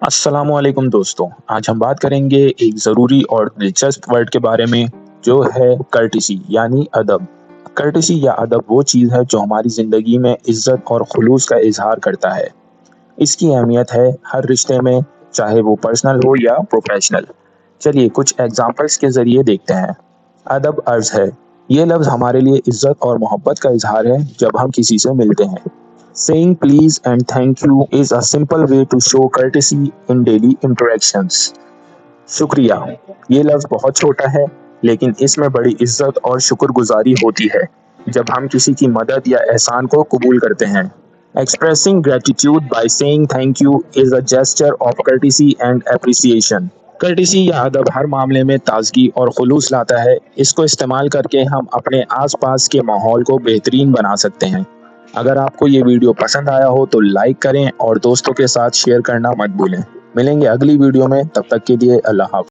अस्सलामुअलैकुम दोस्तों, आज हम बात करेंगे एक ज़रूरी और दिलचस्प वर्ड के बारे में जो है कर्टिसी यानी अदब। कर्टिसी या अदब वो चीज़ है जो हमारी ज़िंदगी में इज़्ज़त और खुलूस का इजहार करता है। इसकी अहमियत है हर रिश्ते में, चाहे वो पर्सनल हो या प्रोफेशनल। चलिए कुछ एग्जांपल्स के ज़रिए देखते हैं। अदब अर्ज़ है, ये लफ्ज़ हमारे लिए इज़्ज़त और मोहब्बत का इजहार है जब हम किसी से मिलते हैं। Saying please and thank you is a simple way to show courtesy in daily interactions. शुक्रिया, ये लफ्ज़ बहुत छोटा है लेकिन इसमें बड़ी इज्जत और शुक्रगुजारी होती है जब हम किसी की मदद या एहसान को कबूल करते हैं। Expressing gratitude by saying thank you is a gesture of courtesy and appreciation. Courtesy या अदब हर मामले में ताजगी और खुलूस लाता है। इसको इस्तेमाल करके हम अपने आसपास के माहौल को बेहतरीन बना सकते हैं। अगर आपको ये वीडियो पसंद आया हो तो लाइक करें और दोस्तों के साथ शेयर करना मत भूलें। मिलेंगे अगली वीडियो में, तब तक के लिए अल्लाह हाफ़िज़।